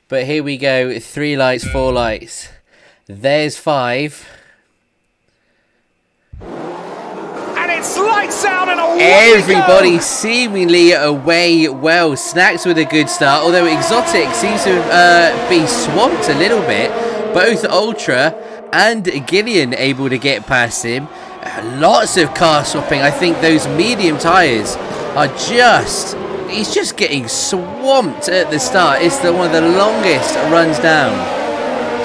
But here we go. 3 lights, 4 lights. There's 5. And it's lights out and away. Everybody seemingly away well. Snacks with a good start, although Exotic seems to be swamped a little bit. Both Ultra and Gillian able to get past him. Lots of car swapping. I think those medium tyres are just... He's just getting swamped at the start. It's one of the longest runs down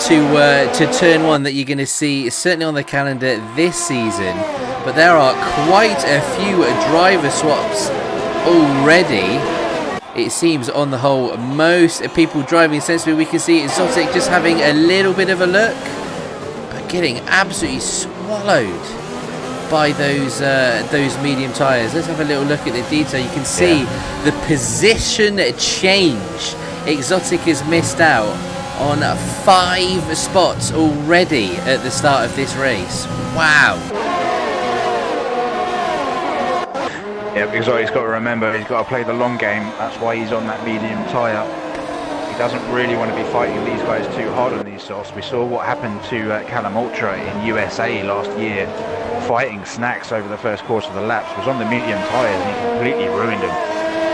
to turn 1 that you're going to see, certainly on the calendar this season. But there are quite a few driver swaps already. It seems on the whole, most people driving sensibly. We can see Exotic just having a little bit of a look, but getting absolutely swallowed by those medium tyres. Let's have a little look at the detail. You can see the position change. Exotic has missed out on 5 spots already at the start of this race. Wow. Yeah, Exotic's got to remember, he's got to play the long game. That's why he's on that medium tyre. He doesn't really want to be fighting these guys too hard on these softs. We saw what happened to Callum Ultra in USA last year, fighting Snacks over the first course of the laps. Was on the medium tyres and he completely ruined him.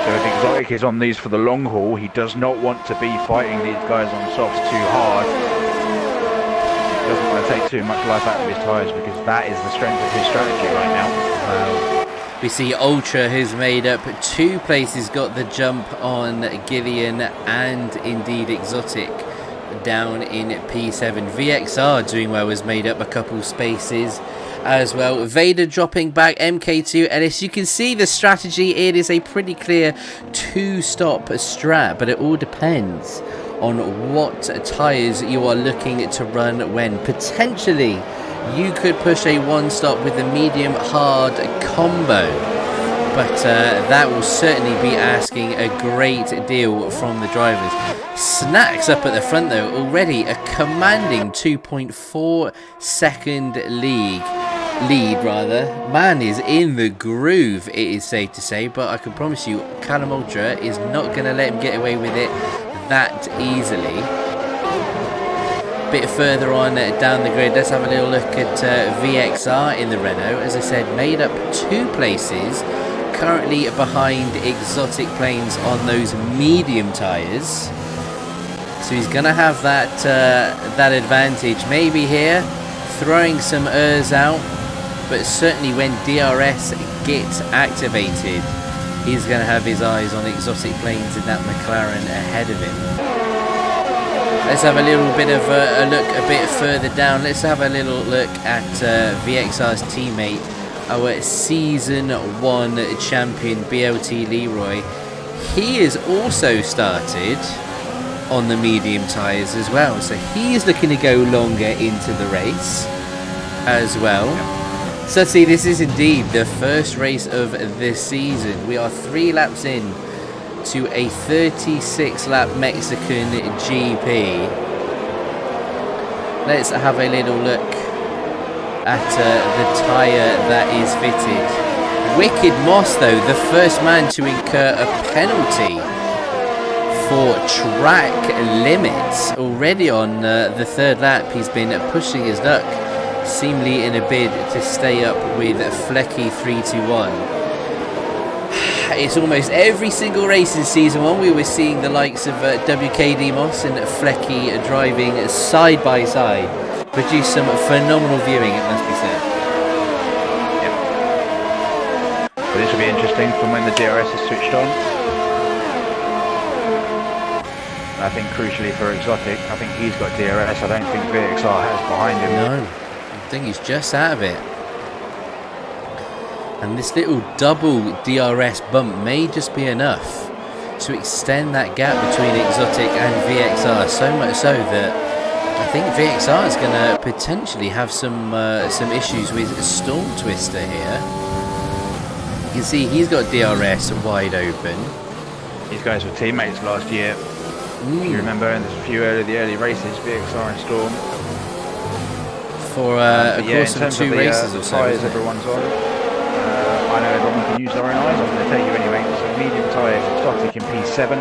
So if Exotic is on these for the long haul, he does not want to be fighting these guys on softs too hard. He doesn't want to take too much life out of his tyres, because that is the strength of his strategy right now. Wow. We see Ultra has made up 2 places, got the jump on Gillian and indeed Exotic down in P7. VXR doing well, has made up a couple spaces as well. Vader dropping back, MK2, and as you can see the strategy, it is a pretty clear 2-stop strat, but it all depends on what tyres you are looking to run when. Potentially you could push a 1-stop with the medium hard combo, but that will certainly be asking a great deal from the drivers. Snacks up at the front though, already a commanding 2.4 second lead. Man is in the groove, it is safe to say, but I can promise you Callum Ultra is not going to let him get away with it that easily. Bit further on down the grid, let's have a little look at VXR in the Renault. As I said, made up 2 places, currently behind Exotic Planes on those medium tyres. So he's going to have that advantage. Maybe here, throwing some ERS out, but certainly when DRS gets activated, he's going to have his eyes on Exotic Planes in that McLaren ahead of him. Let's have a little bit of a look a bit further down. Let's have a little look at VXR's teammate, our Season 1 champion, BLT Leroy. He is also started on the medium tyres as well, so he is looking to go longer into the race as well. So see, this is indeed the first race of this season. We are 3 laps in to a 36-lap Mexican GP. Let's have a little look at the tyre that is fitted. Wicked Moss though, the first man to incur a penalty for track limits. Already on the 3rd lap, he's been pushing his luck, seemingly in a bid to stay up with Flecky 321. It's almost every single race in Season 1 we were seeing the likes of WKD Moss and Flecky driving side by side. Produced some phenomenal viewing, it must be said. Yep. Well, this will be interesting from when the DRS is switched on. I think crucially for Exotic, I think he's got DRS. I don't think VXR has behind him. No, I think he's just out of it. And this little double DRS bump may just be enough to extend that gap between Exotic and VXR, so much so that I think VXR is going to potentially have some issues with Storm Twister here. You can see he's got DRS wide open. These guys were teammates last year. If you remember, and there's a few the early races, VXR and Storm. For a course of 2 races or so. Tyres everyone's on. I know everyone can use their own eyes. I'm going to tell you anyway. So medium tyres, Exotic in P7.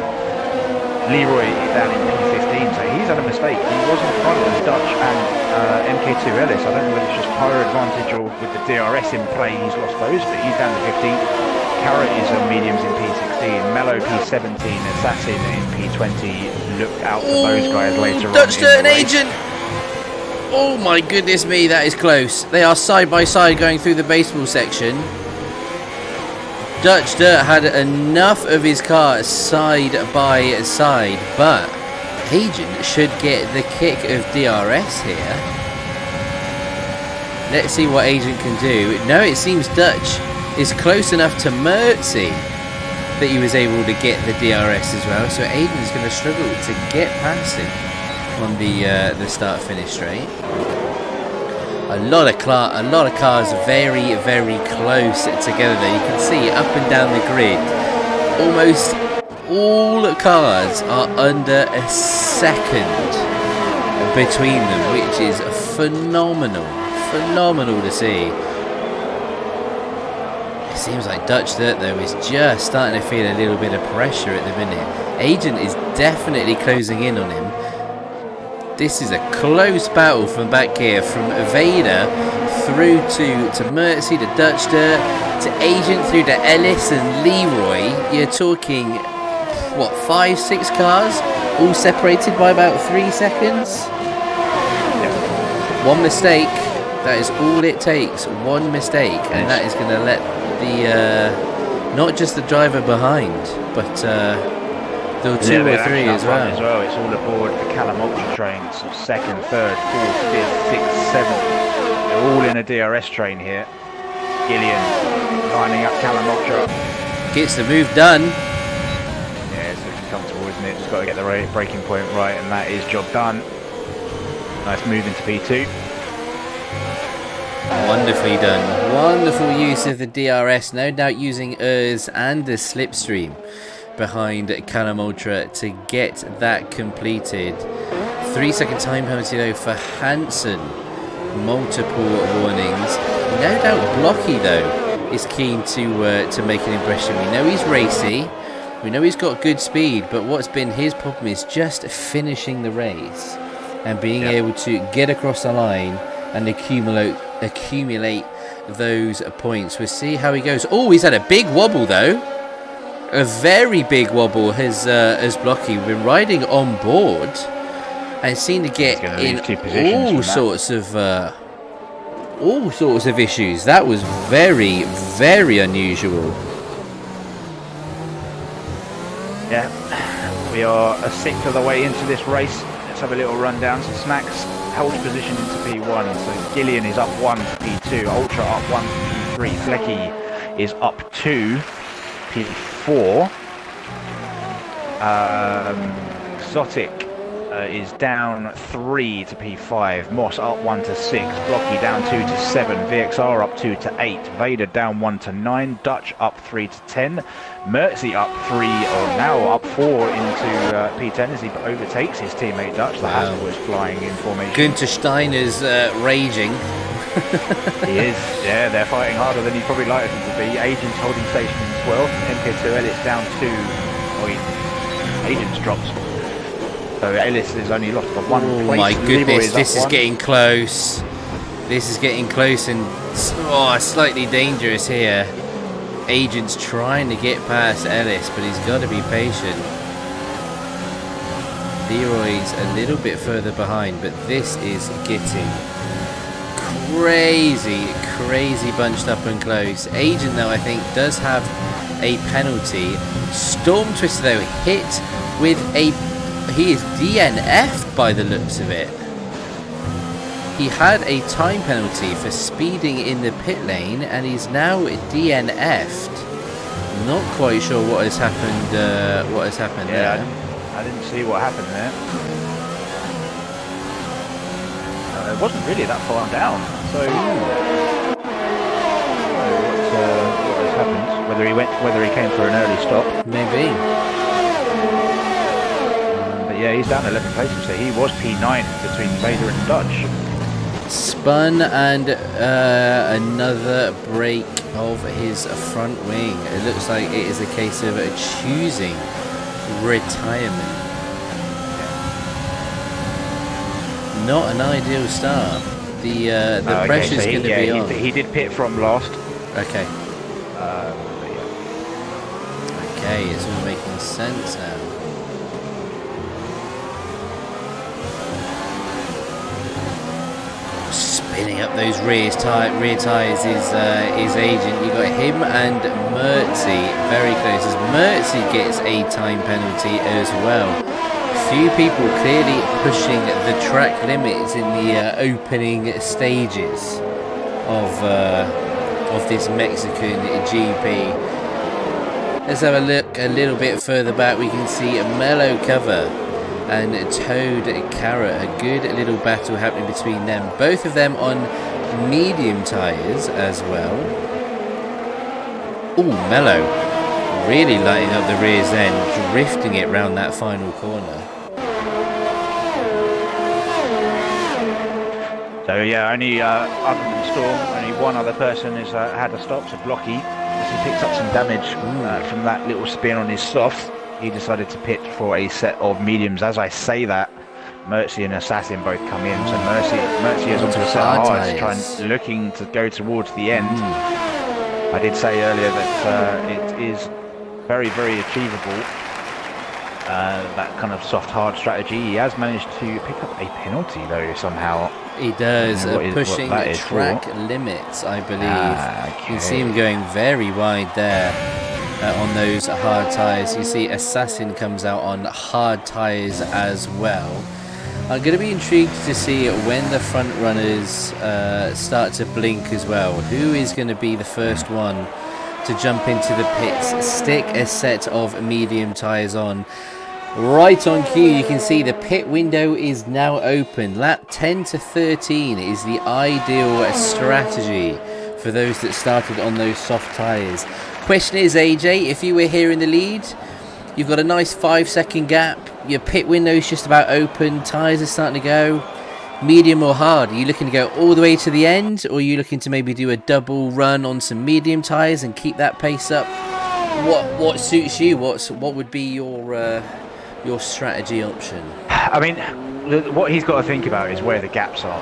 Leroy down in P15 he's had a mistake. He was in front of Dutch and MK2 Ellis. I don't know whether it's just tyre advantage or with the DRS in play he's lost those, but he's down to 15th. Carrot is on mediums in P16, Mello P17, Assassin in P20. Look out for those guys later on. Dutch Dirt and Agent! Oh my goodness me, that is close. They are side by side going through the baseball section. Dutch Dirt had enough of his car side by side, but Agent should get the kick of DRS here. Let's see what Agent can do. No, it seems Dutch is close enough to Mertzi that he was able to get the DRS as well. So Agent is going to struggle to get past him on the start-finish straight. A lot of cars very, very close together there. You can see up and down the grid, almost all cars are under a second between them, which is phenomenal to see. It seems like Dutch Dirt though is just starting to feel a little bit of pressure at the minute. Agent is definitely closing in on him. This is a close battle from back here, from Vader through to Mertzi, to Dutch Dirt, to Agent, through to Ellis and Leroy. You're talking, what, 5-6 cars, all separated by about 3 seconds? One mistake, that is all it takes. One mistake, and that is going to let the not just the driver behind, but the 2 or 3 as well. It's all aboard the Callum Ultra trains. 2nd, 3rd, 4th, 5th, 6th, 7th. They're all in a DRS train here. Gillian lining up Callum Ultra. Gets the move done. Yeah, it's looking comfortable, isn't it? Just got to get the braking point right, and that is job done. Nice move into P2. Wonderfully done. Wonderful use of the DRS. No doubt using ERS and the slipstream behind Callum Ultra to get that completed. 3-second time penalty though for Hansen. Multiple warnings. No doubt Blocky though is keen to make an impression. We know he's racy. We know he's got good speed, but what's been his problem is just finishing the race and being able to get across the line and accumulate those points. We'll see how he goes. Oh, he's had a big wobble though. A very big wobble has Blocky been riding on board and seemed to get in all sorts of issues. That was very, very unusual. Yeah, we are a sixth of the way into this race. Let's have a little rundown. So Snacks holds position into P1. So Gillian is up 1 for P2. Ultra up 1 for P3. Flecky is up 2. P4. Exotic is down 3 to P5. Moss up 1 to 6. Blocky down 2 to 7. VXR up 2 to 8. Vader down 1 to 9. Dutch up 3 to 10. Mertzi up 3, or now up 4 into P10 as he overtakes his teammate Dutch. The Hassel was flying in formation. Günther Steiner's raging. He is, yeah, they're fighting harder than he probably liked them to be. Agents holding station in 12th. MK2 Ellis down 2. Agents drops. So Ellis has only lost by 1 place. Oh my goodness, this is getting close. This is getting close and slightly dangerous here. Agent's trying to get past Ellis, but he's got to be patient. Leroy's a little bit further behind, but this is getting crazy bunched up and close. Agent though I think does have a penalty. Storm Twister though hit with he is DNF'd by the looks of it. He had a time penalty for speeding in the pit lane and he's now DNF'd. Not quite sure what has happened there. I didn't see what happened there. It wasn't really that far down. So what has happened? Whether he came for an early stop. Maybe. But yeah, he's down 11 places. So he was P9 between Vader and Dutch. Spun and another break of his front wing. It looks like it is a case of choosing retirement. not an ideal start. The pressure's so going to be on. He did pit from last. Okay. Yeah. Okay, it's all making sense now. Spinning up those rear tyres is agent. You got him and Mertzi very close, as Mertzi gets a time penalty as well. Few people clearly pushing the track limits in the opening stages of this Mexican GP. Let's have a look a little bit further back. We can see a Mellow Cover and Toad Carrot. A good little battle happening between them. Both of them on medium tyres as well. Oh, Mellow really lighting up the rear's end, drifting it round that final corner. So yeah, only other than Storm, only one other person has had a stop. So Blocky, as he picked up some damage from that little spin on his soft, he decided to pit for a set of mediums. As I say that, Mertzi and Assassin both come in. So Mertzi is onto a set of hards, looking to go towards the end. I did say earlier that it is very, very achievable. That kind of soft hard strategy. He has managed to pick up a penalty though somehow. He does, pushing track limits, I believe. Okay. You see him going very wide there on those hard tyres. You see Assassin comes out on hard tyres as well. I'm going to be intrigued to see when the front runners start to blink as well. Who is going to be the first one to jump into the pits, stick a set of medium tyres on? Right on cue, you can see the pit window is now open. Lap 10 to 13 is the ideal strategy for those that started on those soft tyres. Question is, AJ, if you were here in the lead, you've got a nice 5-second gap, your pit window is just about open, tyres are starting to go. Medium or hard? Are you looking to go all the way to the end, or are you looking to maybe do a double run on some medium tyres and keep that pace up? What suits you? What would be your strategy option? I mean, what he's got to think about is where the gaps are,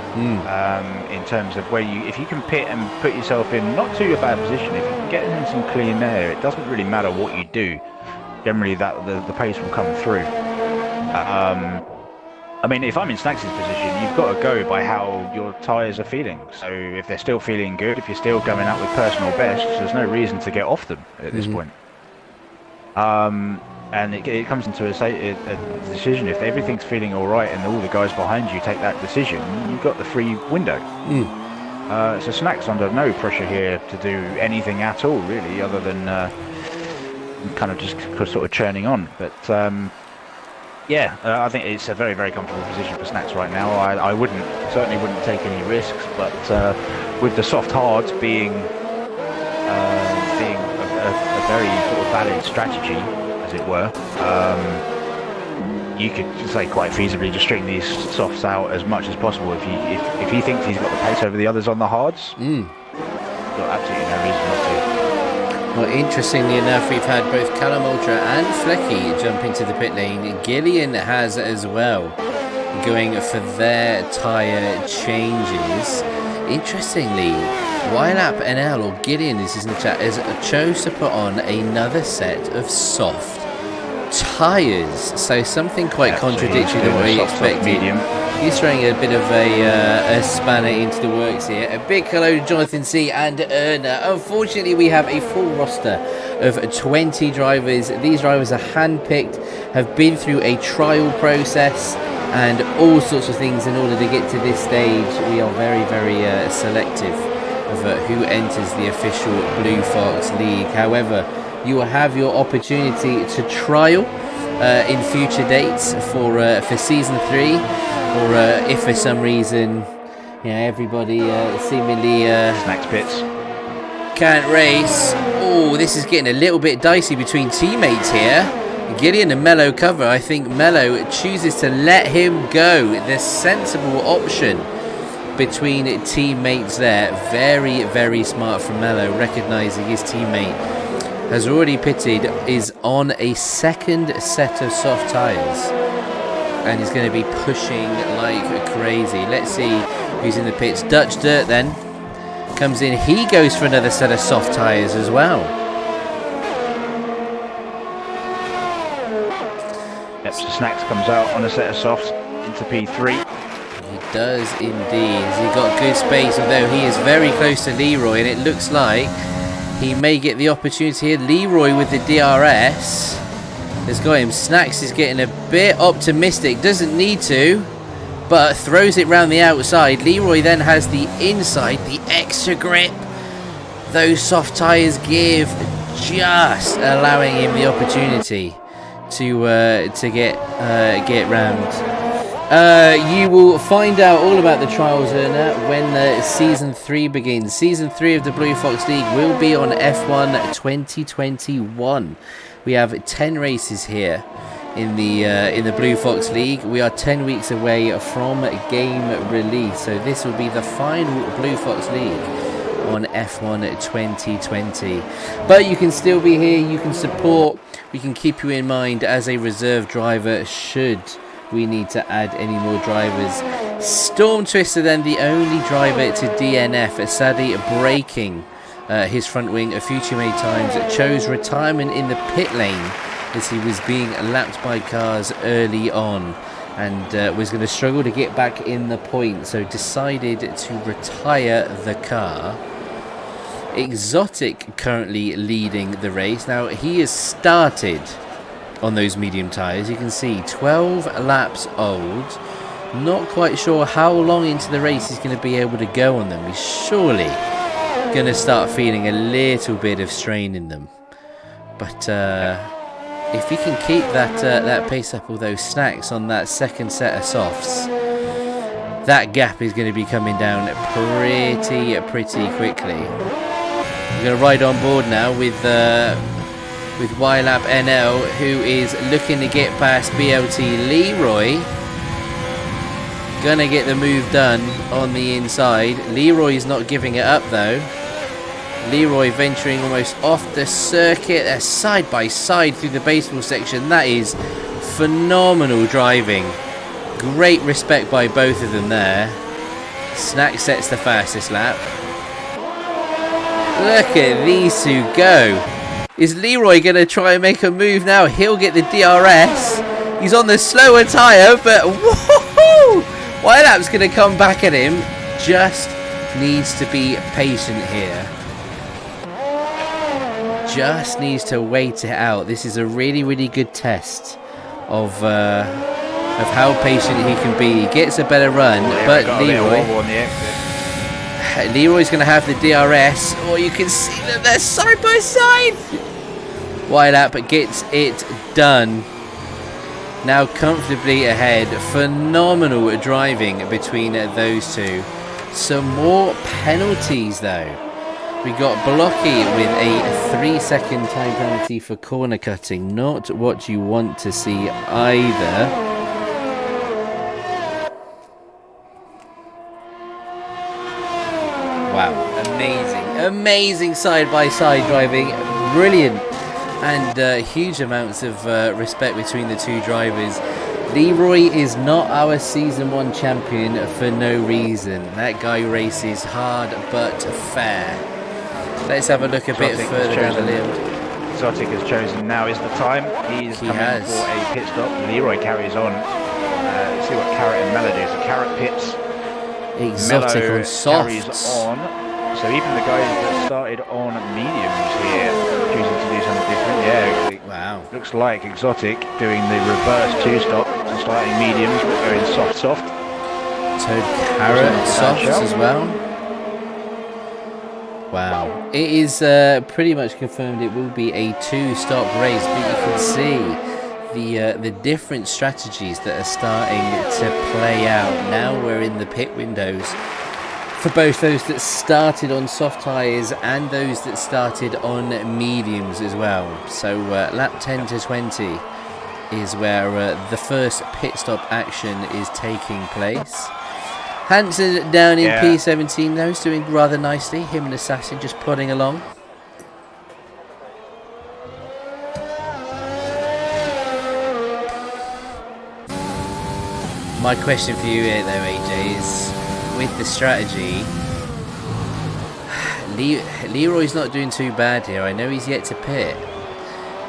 in terms of where if you can pit and put yourself in not too a bad position, if you can get in some clean air, it doesn't really matter what you do. Generally, that the pace will come through. I mean, if I'm in Snags' position, you've got to go by how your tyres are feeling. So if they're still feeling good, if you're still coming out with personal bests, there's no reason to get off them at this point. And it comes into a decision. If everything's feeling all right and all the guys behind you take that decision, you've got the free window. So Snags under no pressure here to do anything at all, really, other than kind of just sort of churning on. But I think it's a very, very comfortable position for Snags right now. I certainly wouldn't take any risks, but with the soft hards being a very sort of valid strategy, as it were, you could say quite feasibly just string these softs out as much as possible. If he thinks he's got the pace over the others on the hards, got absolutely no reason not to. Well, interestingly enough, we've had both Callum Ultra and Flecky jump into the pit lane. Gillian has as well, going for their tyre changes. Interestingly, Wylap NL, or Gillian is in the chat, has chose to put on another set of soft tyres. So something quite contradictory than what he expected. He's throwing a bit of a spanner into the works here. A big hello to Jonathan C. and Erna. Unfortunately, we have a full roster of 20 drivers. These drivers are handpicked, have been through a trial process and all sorts of things in order to get to this stage. We are very, very selective of who enters the official Bluefoxx League. However, you will have your opportunity to trial in future dates for season 3, or if for some reason everybody seemingly Snags pits can't race. Oh, this is getting a little bit dicey between teammates here. Gillian and Mellow cover. I think Mellow chooses to let him go. The sensible option between teammates there. Very, very smart from Mellow, recognising his teammate has already pitted, is on a second set of soft tyres. and is going to be pushing like crazy. Let's see who's in the pits. Dutch Dirt then comes in. He goes for another set of soft tyres as well. Yep, so Snacks comes out on a set of softs into P3. He does indeed. He's got good space, although he is very close to Leroy, and it looks like he may get the opportunity here. Leroy with the DRS has got him. Snacks is getting a bit optimistic. Doesn't need to, but throws it round the outside. Leroy then has the inside, the extra grip. Those soft tyres give, just allowing him the opportunity to get round. You will find out all about the trials, Erna, when Season 3 begins. Season 3 of the Bluefoxx League will be on F1 2021. We have 10 races here in the Bluefoxx League. We are 10 weeks away from game release, so this will be the final Bluefoxx League on F1 2020. But you can still be here, you can support, we can keep you in mind as a reserve driver should we need to add any more drivers. Storm Twister then, the only driver to DNF, sadly breaking his front wing a few too many times, chose retirement in the pit lane as he was being lapped by cars early on and was going to struggle to get back in the point, so decided to retire the car. Exotic currently leading the race. Now he has started on those medium tyres. You can see 12 laps old. Not quite sure how long into the race he's going to be able to go on them. He's surely going to start feeling a little bit of strain in them. But if he can keep that pace up, although Snacks on that second set of softs, that gap is going to be coming down pretty quickly. We're going to ride on board now with YLAP NL, who is looking to get past BLT Leroy. Gonna get the move done on the inside. Leroy's not giving it up though. Leroy venturing almost off the circuit. They're side by side through the baseball section. That is phenomenal driving. Great respect by both of them there. Snack sets the fastest lap. Look at these two go. Is Leroy going to try and make a move now? He'll get the DRS. He's on the slower tyre, but woohoo! YLAP's going to come back at him. Just needs to be patient here. Just needs to wait it out. This is a really good test of how patient he can be. He gets a better run, but Leroy's going to have the DRS. Oh, you can see them there side by side. YLAP gets it done. Now comfortably ahead. Phenomenal driving between those two. Some more penalties though. We got Blocky with a 3-second time penalty for corner cutting. Not what you want to see either. Wow, amazing side-by-side driving, brilliant, and huge amounts of respect between the two drivers. Leroy is not our Season 1 champion for no reason. That guy races hard but fair. Let's have a look a bit further down the field. Exotic has chosen now is the time. He's coming for a pit stop. Leroy carries on. Let's see what Carrot and Mellow do. So Carrot pits. Exotic Mellow on softs. Carries on. So even the guys that started on mediums here choosing to do something different. Yeah. Wow. Looks like Exotic doing the reverse two-stop. So starting mediums but going soft. Toad Carrot softs as well. Wow. It is pretty much confirmed it will be a two-stop race, but you can see the different strategies that are starting to play out. Now we're in the pit windows for both those that started on soft tyres and those that started on mediums as well. So lap 10 to 20 is where the first pit stop action is taking place. Hansen down in P17 though, is doing rather nicely. Him and Assassin just plodding along. My question for you here, though, AJ, is with the strategy, Leroy's not doing too bad here. I know he's yet to pit,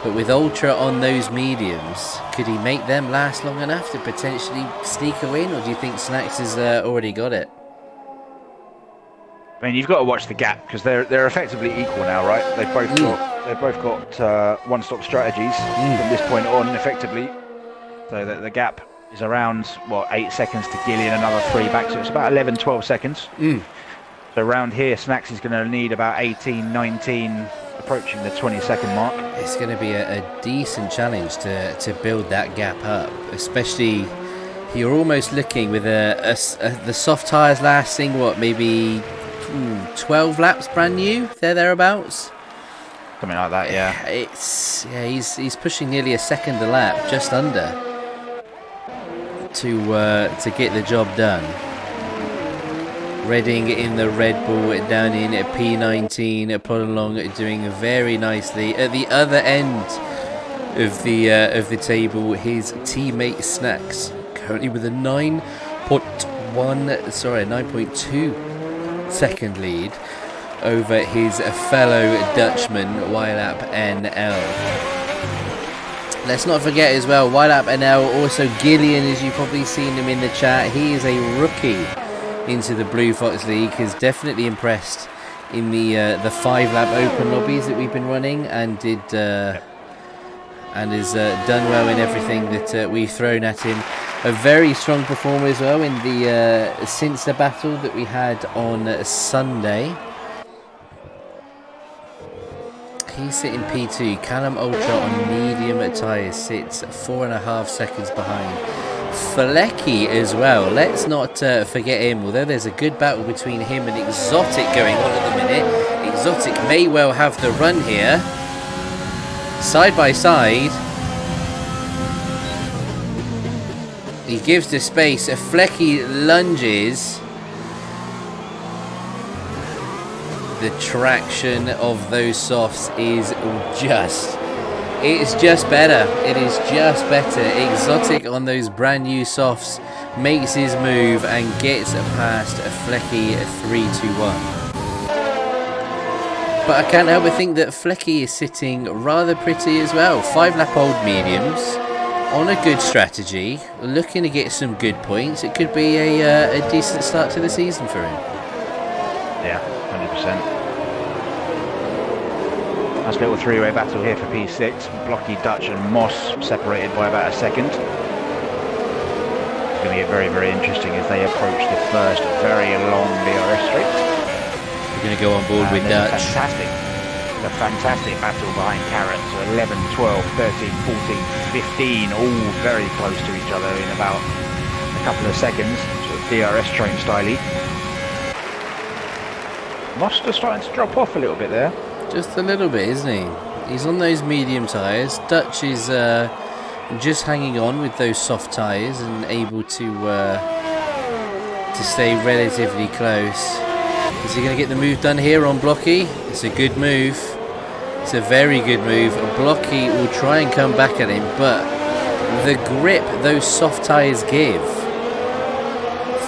but with Ultra on those mediums, could he make them last long enough to potentially sneak a win, or do you think Snacks has already got it? I mean, you've got to watch the gap because they're effectively equal now, right? They've both got one-stop strategies from this point on, effectively. So the gap is around, what, 8 seconds to Gillian, another 3 back, so it's about 11, 12 seconds. So around here, Snacks is going to need about 18, 19, approaching the 20-second mark. It's going to be a decent challenge to build that gap up, especially you're almost looking with the soft tyres lasting, what, maybe 12 laps brand new, thereabouts. Something like that, yeah. He's pushing nearly a second a lap, just under, to get the job done. Redding in the Red Bull down in P19, plodding along, doing very nicely. At the other end of the table, his teammate Snacks, currently with a 9.2 second lead over his fellow Dutchman Wylap NL. Let's not forget as well, Wylap NL, also Gillian, as you've probably seen him in the chat. He is a rookie into the Bluefoxx League, has definitely impressed in the 5-lap open lobbies that we've been running, and has done well in everything that we've thrown at him. A very strong performer as well in the since the battle that we had on Sunday. He's sitting P2. Callum Ultra on medium tyres sits 4.5 seconds behind. Flecky as well. Let's not forget him, although there's a good battle between him and Exotic going on at the minute. Exotic may well have the run here. Side by side. He gives the space. Flecky lunges. The traction of those softs is it's just better. It is just better. Exotic on those brand new softs makes his move and gets past Flecky 3-2-1. But I can't help but think that Flecky is sitting rather pretty as well. 5-lap old mediums on a good strategy, looking to get some good points. It could be a decent start to the season for him. Yeah, 100%. Nice little three-way battle here for P6. Blocky, Dutch and Moss separated by about a second. It's going to get very, very interesting as they approach the first very long DRS straight. We're going to go on board with Dutch. A fantastic battle behind Carrot. So 11, 12, 13, 14, 15, all very close to each other in about a couple of seconds. Sort of DRS train styley. Moss just starting to drop off a little bit there. Just a little bit, isn't he? He's on those medium tyres. Dutch is just hanging on with those soft tyres and able to stay relatively close. Is he going to get the move done here on Blocky? It's a good move. It's a very good move. Blocky will try and come back at him, but the grip those soft tyres give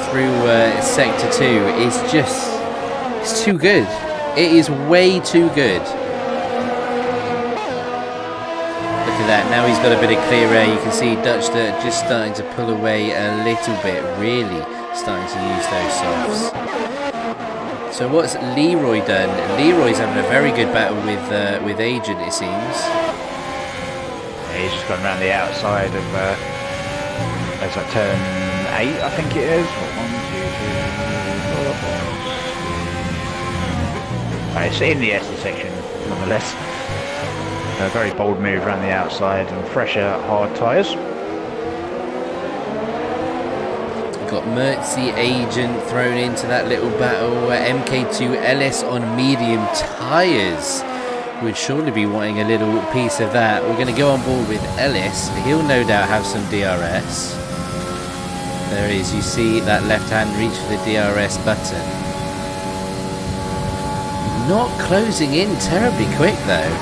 through Sector 2 is it's too good. It is way too good. Look at that. Now he's got a bit of clear air. You can see Dutch just starting to pull away a little bit. Really starting to use those softs. So what's Leroy done? Leroy's having a very good battle with Agent, it seems. Yeah, he's just gone around the outside of it's like turn 8, I think it is. 1, 2, 3, 4, 5. It's in the S section, nonetheless. A very bold move around the outside and fresher, hard tyres. Got Mertzy Agent thrown into that little battle. MK2 Ellis on medium tyres would surely be wanting a little piece of that. We're going to go on board with Ellis. He'll no doubt have some DRS. There is, you see that left hand reach for the DRS button. Not closing in terribly quick though.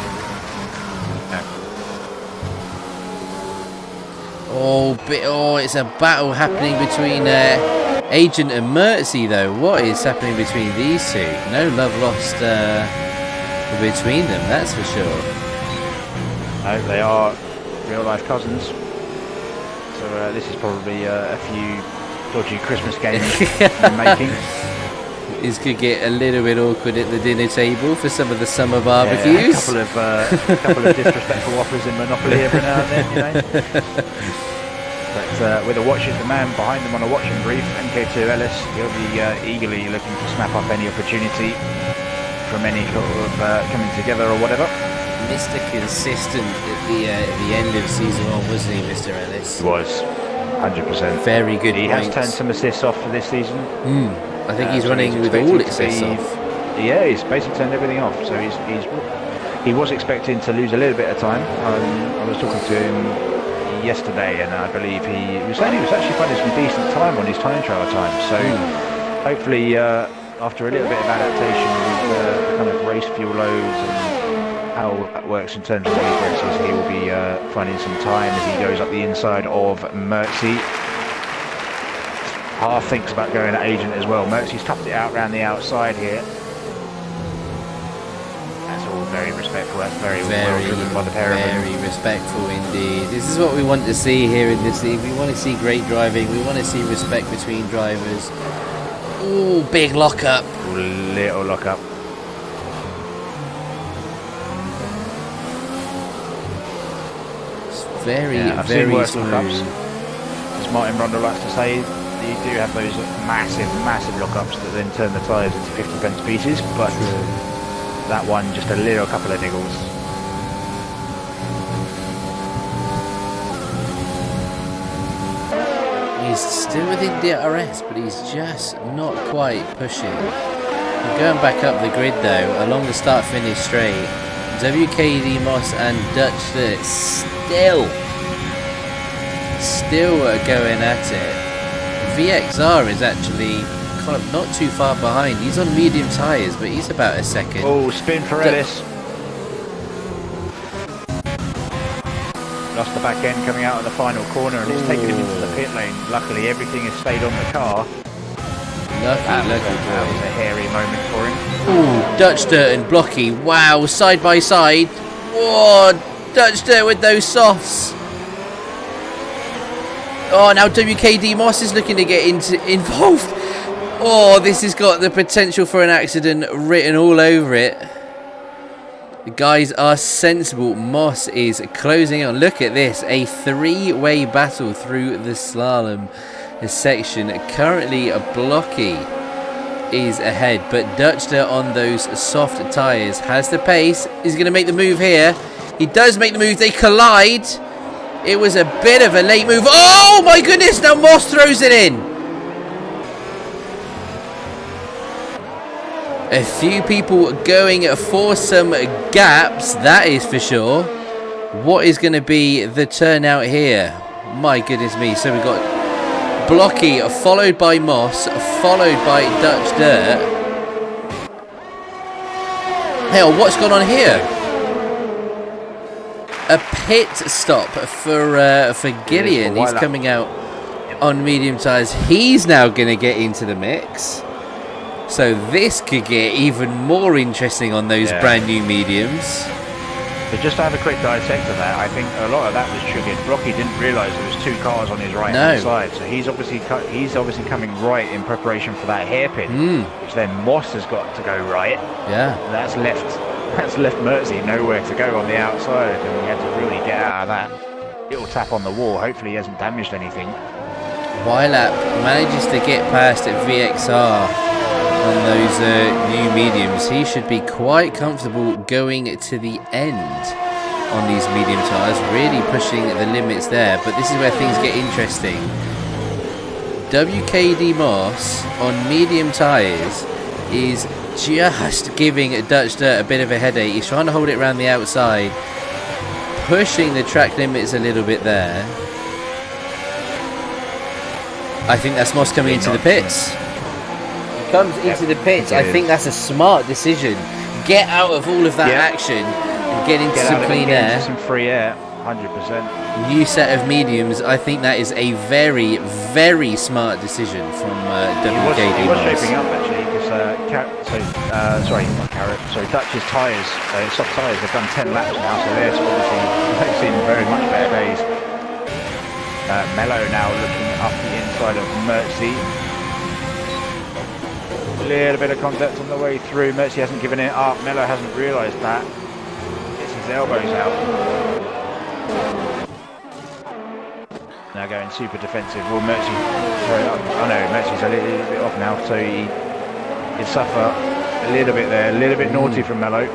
Oh, it's a battle happening between Agent and Mertzy, though. What is happening between these two? No love lost between them, that's for sure. No, they are real-life cousins. So this is probably a few dodgy Christmas games in making. This could get a little bit awkward at the dinner table for some of the summer barbecues. Yeah, a couple of disrespectful offers in Monopoly every now and then, you know. But with the man behind them on a watching brief, MK2 Ellis, he'll be eagerly looking to snap up any opportunity from any sort of coming together or whatever. Mr. Consistent at the end of season 1, wasn't he, Mr. Ellis? He was, 100%. Very good. He has turned some assists off for this season. I think he's running with all assists off. Yeah, he's basically turned everything off. So he was expecting to lose a little bit of time. I was talking to him yesterday, and I believe he was saying he was actually finding some decent time on his time trial time. So hopefully, after a little bit of adaptation with the kind of race fuel loads and how that works in terms of these races, he will be finding some time as he goes up the inside of Mertzy. Half thinks about going at Agent as well. Mertzy's toughed it out around the outside here. That's all very respectful. That's very well driven by the pair of them. Very respectful indeed. This is what we want to see here in this league. We want to see great driving. We want to see respect between drivers. Ooh, big lockup. Little lockup. It's very smooth. As Martin Brundle likes to say, you do have those massive lockups that then turn the tyres into 50 pence pieces, but that one just a couple of niggles. He's still within DRS, but he's just not quite pushing. We're going back up the grid though, along the start-finish straight. WKD Moss and Dutch still going at it. VXR is actually kind of not too far behind. He's on medium tyres, but he's about a second. Oh, spin for Ellis. Lost the back end coming out of the final corner, and it's taken him into the pit lane. Luckily, everything has stayed on the car. Lucky That was a hairy moment for him. Ooh, Dutch Dirt and Blocky. Wow, side by side. Whoa, Dutch Dirt with those softs. Oh, now WKD Moss is looking to get involved. Oh, this has got the potential for an accident written all over it. The guys are sensible. Moss is closing on. Look at this. A three-way battle through the slalom section. Currently, Blocky is ahead, but Dutchter on those soft tyres has the pace. He's going to make the move here. He does make the move. They collide. It was a bit of a late move. Oh my goodness, now Moss throws it in. A few people going for some gaps, that is for sure. What is going to be the turnout here? My goodness me. So we've got Blocky followed by Moss, followed by Dutch Dirt. Hell, what's gone on here? A pit stop for Gillian. He's coming out on medium tyres. He's now going to get into the mix. So this could get even more interesting on those brand new mediums. So just to have a quick dissect of that, I think a lot of that was triggered. Blocky didn't realise there was two cars on his right hand side, so he's obviously coming right in preparation for that hairpin, which then Moss has got to go right. Yeah, and that's left Mertzy nowhere to go on the outside, and he had to really get out of that little tap on the wall. Hopefully he hasn't damaged anything. Wylap manages to get past at VXR on those new mediums. He should be quite comfortable going to the end on these medium tyres, really pushing the limits there. But this is where things get interesting. WKD Moss on medium tyres is just giving Dutch Dirt a bit of a headache. He's trying to hold it around the outside, pushing the track limits a little bit there. I think that's Moss coming into the pits. Comes into the pits. I think that's a smart decision. Get out of all of that action and get into some clean air. Some free air. 100%. New set of mediums. I think that is a very, very smart decision from WKD. He was shaping up actually because Dutch's tyres, soft tyres, have done 10 laps now, so they've seen very much better days. Mello now looking up the inside of Mertzi. A little bit of contact on the way through. Mertzi hasn't given it up. Mello hasn't realised that. Gets his elbows out. Now going super defensive. Will Mertzi throw it up? Oh no, Mertzi's a little bit off now, so he could suffer a little bit there. A little bit naughty from Mello.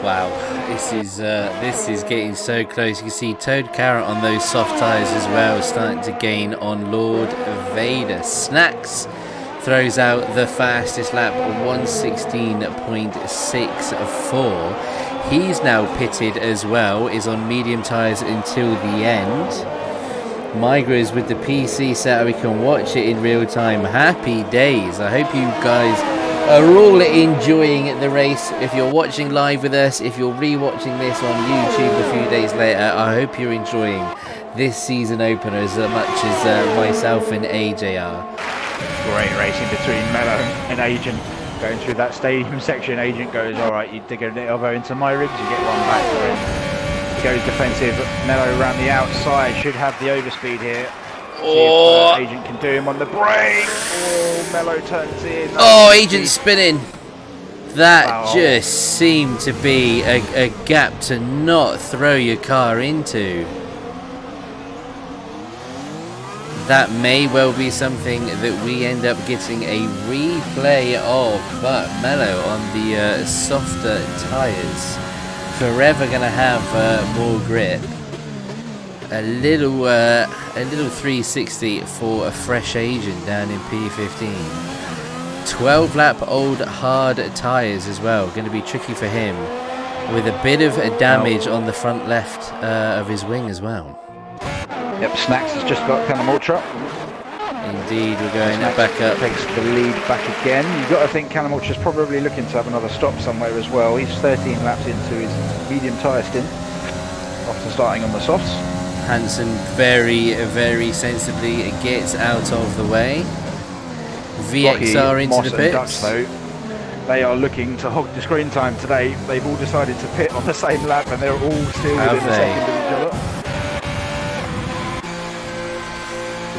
Wow, this is getting so close. You can see Toad Carrot on those soft tyres as well, starting to gain on Lord Vader. Snacks throws out the fastest lap, 1:16.64. He's now pitted as well, is on medium tyres until the end. Migra's with the PC setup, we can watch it in real time. Happy days. I hope you guys are all enjoying the race. If you're watching live with us, if you're re-watching this on YouTube a few days later, I hope you're enjoying this season opener as much as myself and AJ are. Great racing between Mello and Agent. Going through that stadium section, Agent goes, alright, you dig an elbow into my ribs, you get one back for him. He goes defensive, Mello around the outside, should have the overspeed here. See if Agent can do him on the brake. Oh, Mello turns in. Oh, Agent spinning. That just seemed to be a gap to not throw your car into. That may well be something that we end up getting a replay of, but Mello on the softer tyres, forever going to have more grip. A little 360 for a fresh Agent down in P15. 12 lap old hard tyres as well, going to be tricky for him, with a bit of damage on the front left of his wing as well. Yep, Snacks has just got Canam Ultra. Indeed, we're going Snacks back up. Takes the lead back again. You've got to think Canam Ultra's probably looking to have another stop somewhere as well. He's 13 laps into his medium tyre stint after starting on the softs. Hansen very, very sensibly gets out of the way. VXR into Moss the pits. Dutch, though, they are looking to hog the screen time today. They've all decided to pit on the same lap and they're all still within a second of each other.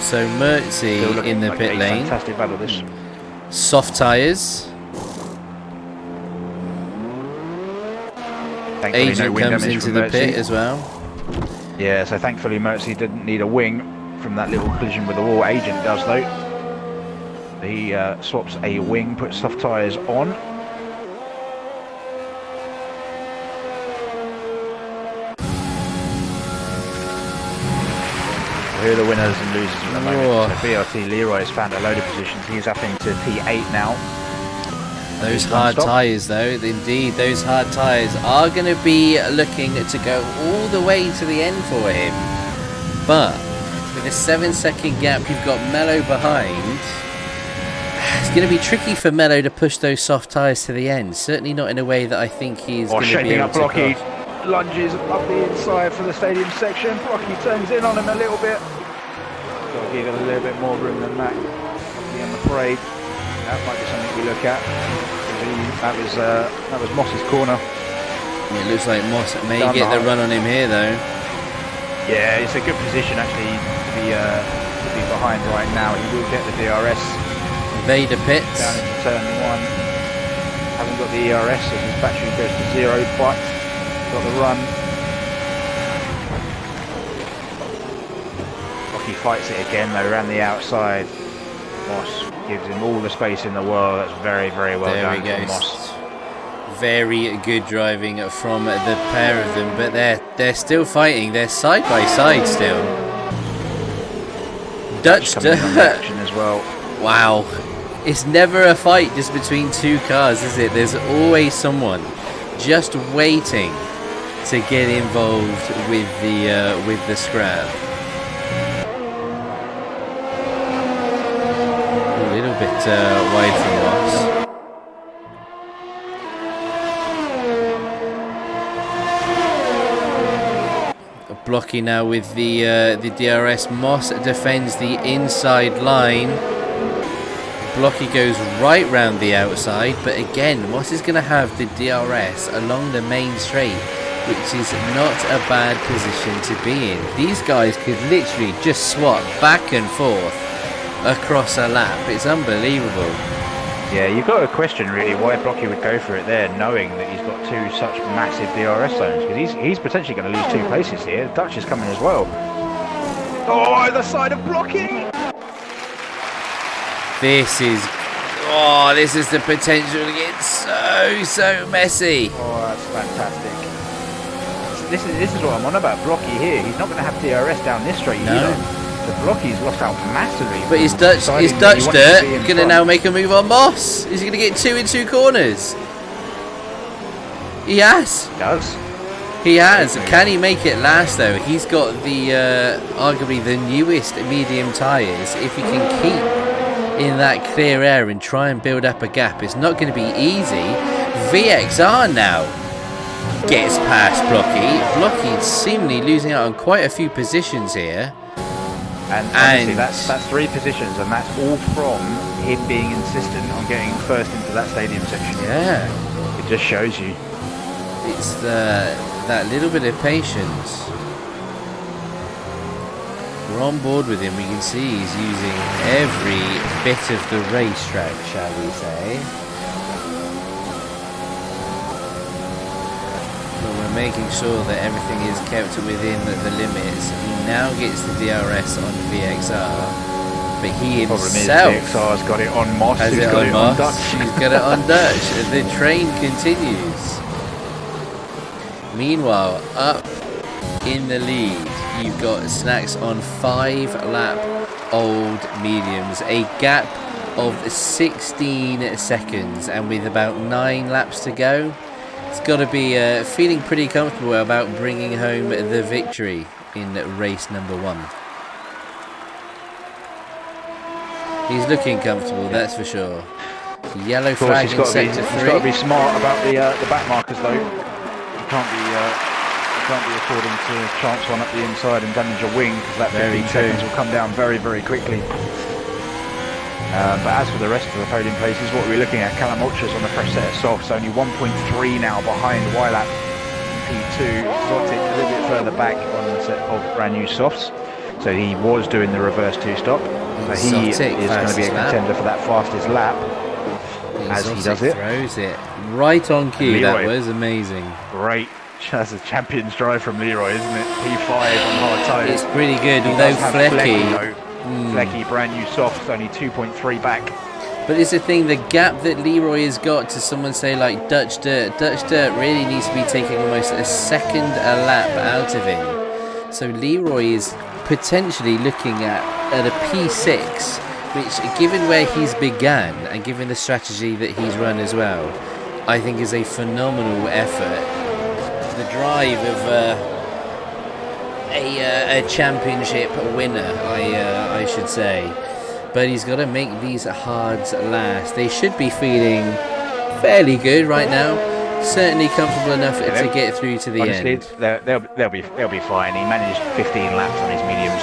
So Mertzi in the like pit lane. Fantastic battle this. Soft tyres. Agent comes into the pit as well. Yeah, so thankfully Mertzi didn't need a wing from that little collision with the wall. Agent does though. He swaps a wing, puts soft tyres on. Who are the winners and losers at the moment? So BRT Leroy has found a load of positions. He's up into P8 now. Those hard tyres though, indeed, those hard tyres are going to be looking to go all the way to the end for him. But with a 7-second gap, you've got Mello behind. It's going to be tricky for Mello to push those soft tyres to the end. Certainly not in a way that I think he's going to be able to. Blocky lunges up the inside for the stadium section. Blocky turns in on him a little bit. Got to give it a little bit more room than that. Blocky, I'm afraid. That might be something we look at. That was Moss's corner. It looks like Moss may get the run on him here though. Yeah, it's a good position actually to be behind right now. He will get the DRS. Vader pits. Down into turn 1. Hasn't got the ERS as his battery goes to 0, but got the run. Rocky fights it again though around the outside. Moss gives him all the space in the world. That's very, very well done from Moss. Very good driving from the pair of them, but they're still fighting. They're side by side still. Dutch action as well. Wow, it's never a fight just between two cars, is it? There's always someone just waiting to get involved with the scrap. A little bit wide from Moss. Blocky now with the DRS. Moss defends the inside line. Blocky goes right round the outside, but again, Moss is going to have the DRS along the main straight, which is not a bad position to be in. These guys could literally just swap back and forth across a lap. It's unbelievable. Yeah, you've got to question really why Blocky would go for it there, knowing that he's got two such massive DRS zones, because he's potentially going to lose 2 places here. Dutch is coming as well. Oh, the side of Blocky! This is the potential to get so messy. Oh, that's fantastic. This is what I'm on about. Blocky here, he's not going to have DRS down this straight either. The Blocky's lost out massively. But is Dutch Dirt going to now make a move on Moss? Is he going to get 2 in 2 corners? He has. He does. He has. Can he make it last though? He's got the arguably the newest medium tyres. If he can keep in that clear air and try and build up a gap, it's not going to be easy. VXR now gets past Blocky. Blocky seemingly losing out on quite a few positions here. And honestly, that's 3 positions, and that's all from him being insistent on getting first into that stadium section. Yeah. It just shows you. It's that little bit of patience. We're on board with him. We can see he's using every bit of the racetrack, shall we say. But we're making sure that everything is kept within the limits. He now gets the DRS on VXR, but he himself VXR's got it on Moss. Has it on Moss. He's got it on Dutch. The train continues. Meanwhile, up in the lead, you've got Snacks on 5-lap-old mediums, a gap of 16 seconds, and with about 9 laps to go, it's got to be feeling pretty comfortable about bringing home the victory in race number 1. He's looking comfortable, that's for sure. Yellow flag in sector 3. He's got to be smart about the back markers though. You can't be affording to chance one up the inside and damage a wing, because that 15 seconds will come down very, very quickly. But as for the rest of the podium places, what we're looking at, Callum Ultra's on the fresh set of softs, only 1.3 now behind Wylap P2. Exotic a little bit further back on the set of brand new softs. So he was doing the reverse 2-stop. So he is going to be a contender for that fastest lap. As he does it. Throws it right on cue. That was amazing. Great. That's a champion's drive from Leroy, isn't it? P5 on hard tyres. It's pretty good, although Flecky. Flecky, brand new softs, only 2.3 back. But it's the thing, the gap that Leroy has got to someone say like Dutch Dirt really needs to be taking almost a second a lap out of him. So Leroy is potentially looking at a P6, which, given where he's began and given the strategy that he's run as well, I think is a phenomenal effort. The drive of a championship winner, I should say. But he's got to make these hards last. They should be feeling fairly good right now. Certainly comfortable enough to get through to the honestly, end. They'll be fine. He managed 15 laps on his mediums,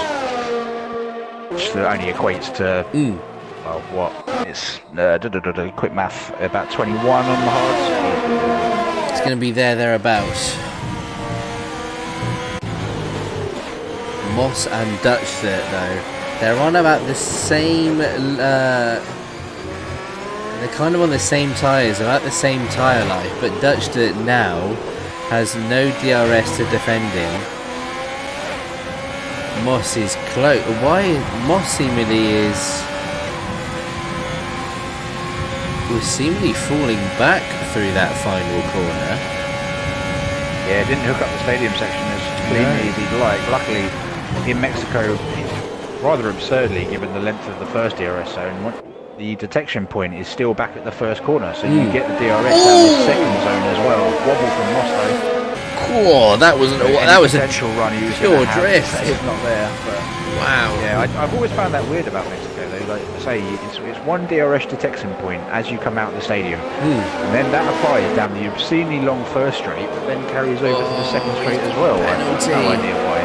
which only equates to well, what? It's quick math, about 21 on the hards. It's going to be thereabouts. Moss and Dutch Dirt though, they're on about the same. They're kind of on the same tyres, about the same tyre life, but Dutch Dirt now has no DRS to defend him. Moss is close. Why Moss seemingly was seemingly falling back through that final corner. Yeah, didn't hook up the stadium section as cleanly as he'd like. Luckily, in Mexico, rather absurdly, given the length of the first DRS zone, the detection point is still back at the first corner, so you get the DRS down the second zone as well. Wobble from Moss though. Cool, that was a potential run he was pure drift. It's not there, but wow. Yeah, I've always found that weird about Mexico though. Like I say, it's one DRS detection point as you come out of the stadium, and then that applies down the obscenely long first straight, but then carries over to the second straight as well. I have no idea why.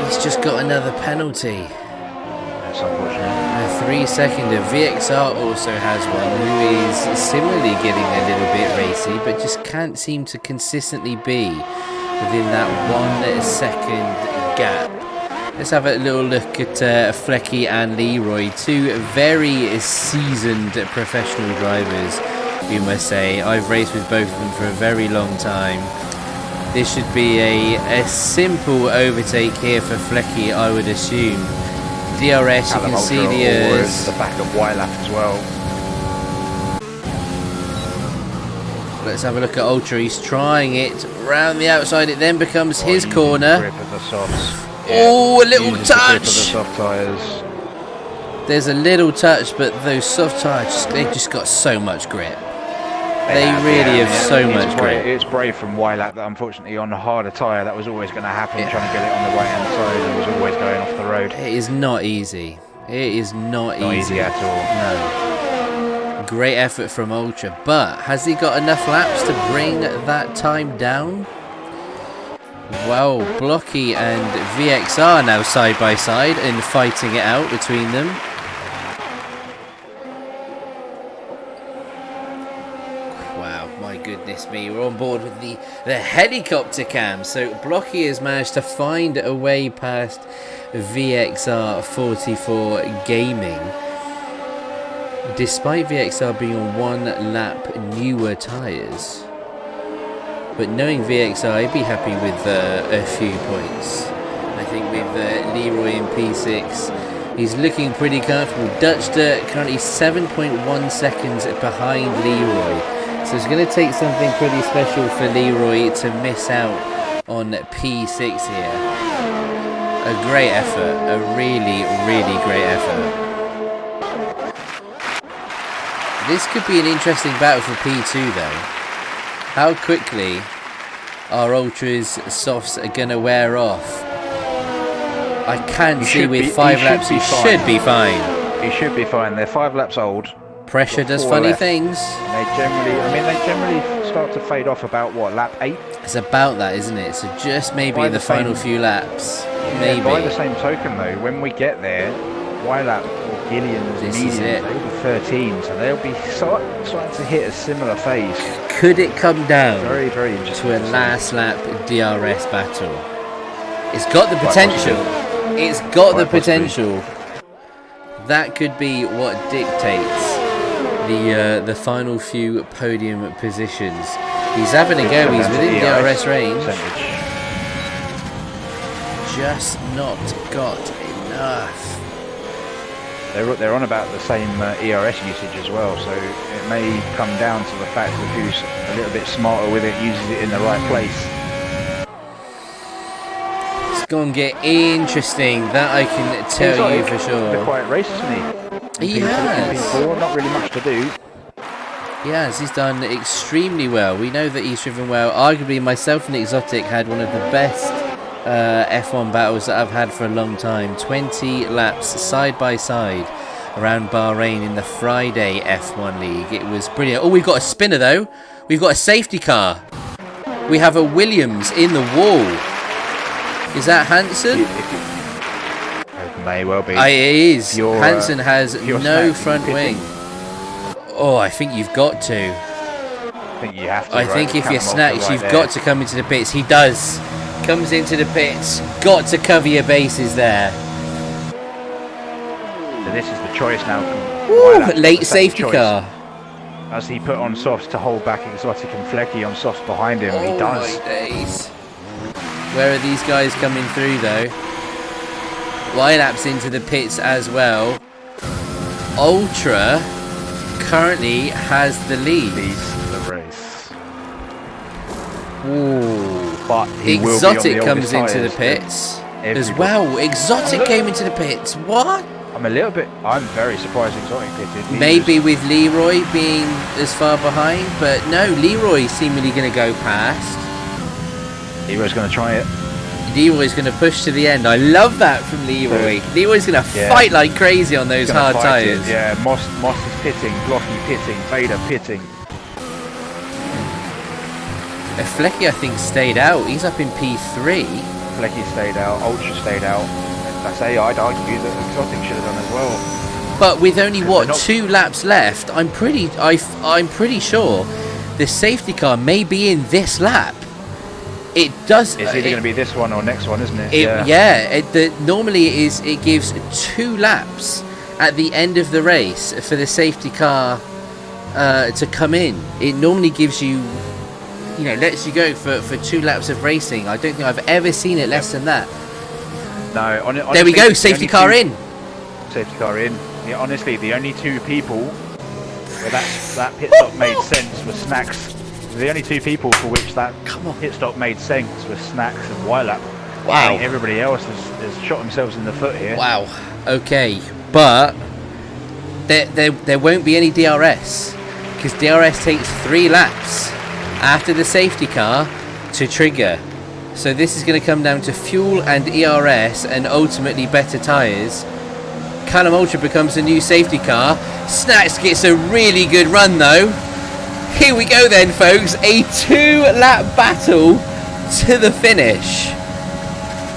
He's just got another penalty. That's unfortunate. A 3-seconder. VXR also has one, who is similarly getting a little bit racy, but just can't seem to consistently be within that 1 second gap. Let's have a little look at Flecky and Leroy, two very seasoned professional drivers, we must say. I've raced with both of them for a very long time. This should be a simple overtake here for Flecky, I would assume. DRS, you can see the back of Wylap as well. Let's have a look at Ultra. He's trying it round the outside. It then becomes his corner. Grip of the softs. Oh, a little touch. The soft tyres. There's a little touch, but those soft tyres, they've just got so much grip. They really have so much grip. It's brave from Wylap that unfortunately on the harder tyre that was always going to happen, trying to get it on the right hand side and was always going off the road. It is not easy. It is not easy at all. No. Great effort from Ultra, but has he got enough laps to bring that time down? Well, Blocky and VXR now side by side and fighting it out between them. Goodness me, we're on board with the helicopter cam. So Blocky has managed to find a way past VXR 44 Gaming, despite VXR being on 1 lap newer tyres. But knowing VXR, I'd be happy with a few points. I think with Leroy in P6, he's looking pretty comfortable. Dutch Dirt currently 7.1 seconds behind Leroy. So it's going to take something pretty special for Leroy to miss out on P6 here. A great effort. A really, really great effort. This could be an interesting battle for P2 though. How quickly are Ultra's softs are going to wear off? I can see with 5 laps he should be fine. He should be fine. They're 5 laps old. Pressure does funny things. They generally start to fade off about what, lap 8? It's about that, isn't it? So just maybe in the final few laps. Maybe. By the same token though, when we get there, Wylap or Gillian's mediums, they'll be 13, so they'll be starting to hit a similar phase. Could it come down very, very interesting to a last lap DRS battle? It's got the potential. It's got the potential. That could be what dictates the final few podium positions. He's having a go. He's within DRS range. Just not got enough. They're on about the same ERS usage as well, so it may come down to the fact of who's a little bit smarter with it, uses it in the right place. It's going to get interesting, that I can tell you for sure. Been quite race, isn't he? He has. P4, not really much to do. He has. He's done extremely well. We know that he's driven well. Arguably, myself and Exotic had one of the best F1 battles that I've had for a long time. 20 laps side by side around Bahrain in the Friday F1 League. It was brilliant. Oh, we've got a spinner though. We've got a safety car. We have a Williams in the wall. Is that Hansen? It may well be. It is. Hansen has no front wing. Oh, I think you've got to. I think you have to. I think if you're snatched, you've got to come into the pits. He does. Comes into the pits. Got to cover your bases there. So this is the choice now. Ooh, late safety car. As he put on softs to hold back Exotic and Flecky on softs behind him. He does. My days. Where are these guys coming through though? Wylap's into the pits as well. Ultra currently has the lead. Leads the race. Ooh. But Exotic comes into the pits as well. Exotic came into the pits. What? I'm very surprised Exotic did. Maybe with Leroy being as far behind, but no, Leroy's seemingly going to go past. Leroy's going to try it. Leroy's going to push to the end. I love that from Leroy. Leroy's going to fight like crazy on those hard tyres. Yeah, Moss is pitting, Blocky pitting, Vader pitting. Flecky, I think, stayed out. He's up in P3. Flecky stayed out, Ultra stayed out. I say I'd argue that Exotic should have done as well. But with only what 2 laps left, I'm pretty sure the safety car may be in this lap. It does. It's either going to be this one or next one, isn't it? Normally it gives 2 laps at the end of the race for the safety car to come in. It normally gives you, lets you go for 2 laps of racing. I don't think I've ever seen it less than that. No, honestly, there we go. Safety car in. Safety car in. Yeah, honestly, the only 2 people where that pit stop made sense was Snacks. The only 2 people for which that pit stop made sense was Snacks and Wylap. Wow. I think everybody else has shot themselves in the foot here. Wow. Okay, but there won't be any DRS because DRS takes 3 laps after the safety car to trigger. So this is going to come down to fuel and ERS and ultimately better tyres. Callum Ultra becomes a new safety car. Snacks gets a really good run though. Here we go then, folks. A 2-lap battle to the finish.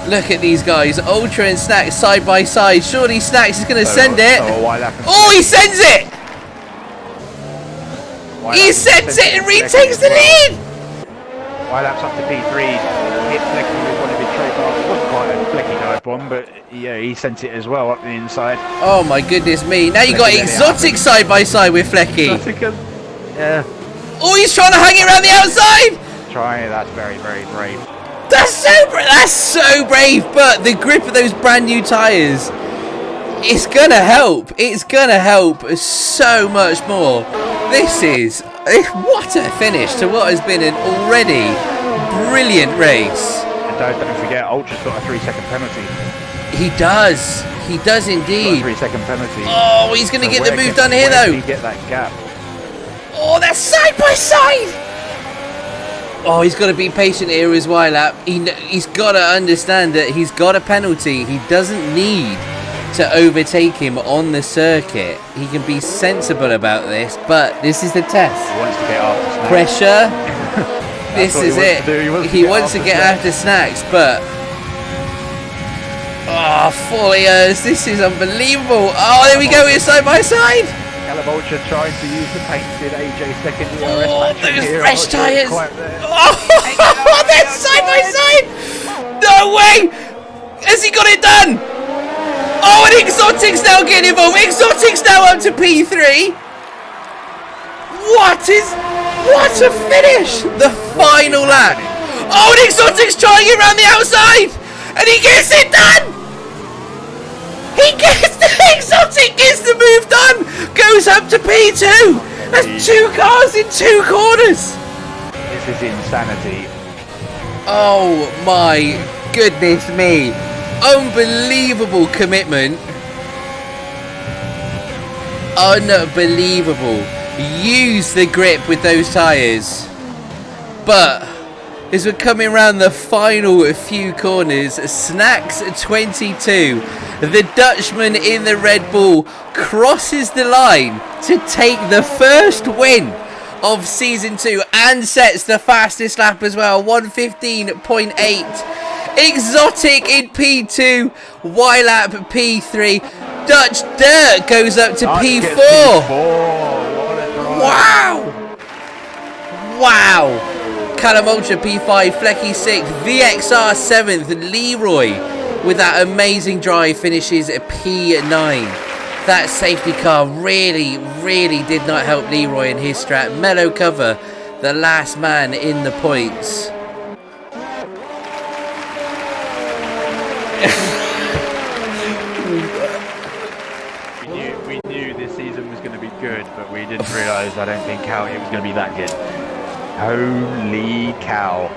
Look at these guys. Ultra and Snacks side by side. Surely Snacks is going to send it. Oh, he sends it! He sends it and retakes the lead! Wylap's up to P3. Hit Flecky with one of his trademarks. It wasn't quite a Flecky dive bomb, but yeah, he sent it as well up the inside. Oh my goodness me. Now you got Exotic side by side with Flecky. Yeah. Oh, he's trying to hang it around the outside! That's very, very brave. That's so brave, but the grip of those brand new tyres, it's gonna help. It's gonna help so much more. What a finish to what has been an already brilliant race. And don't forget, Ultra's got a 3-second penalty. He does indeed. 3-second penalty. Oh, he's gonna get the move done here though. He get that gap. Oh, they're side by side. Oh, he's got to be patient here as Wylap. He's got to understand that he's got a penalty. He doesn't need to overtake him on the circuit. He can be sensible about this, but this is the test. He wants to get after Snacks. Pressure. This is it. He wants to get after Snacks, but... Oh, 4 years. This is unbelievable. Oh, there we go. We're side by side. Callum Ultra trying to use the painted AJ second DRS. Oh, those fresh tyres! Oh, they're side by side! No way! Has he got it done? Oh, and Exotic's now getting involved. Exotic's now up to P3. What a finish! The final lap. Oh, and Exotic's trying it around the outside, and he gets it done. Exotic gets the move done. Goes up to P2. That's 2 cars in 2 corners. This is insanity. Oh my goodness me. Unbelievable commitment. Unbelievable. Use the grip with those tyres. But as we're coming around the final few corners, Snacks 22, the Dutchman in the Red Bull, crosses the line to take the first win of Season 2 and sets the fastest lap as well, 1:15.8. Exotic in P2, Wylap P3, Dutch Dirt goes up to P4. Wow! Callum Ultra P5, Flecky 6th, VXR 7th, Leroy with that amazing drive finishes at P9. That safety car really did not help Leroy in his strat. Mellow cover, the last man in the points. we knew this season was going to be good, but we didn't realise, I don't think, how it was going to be that good. Holy cow.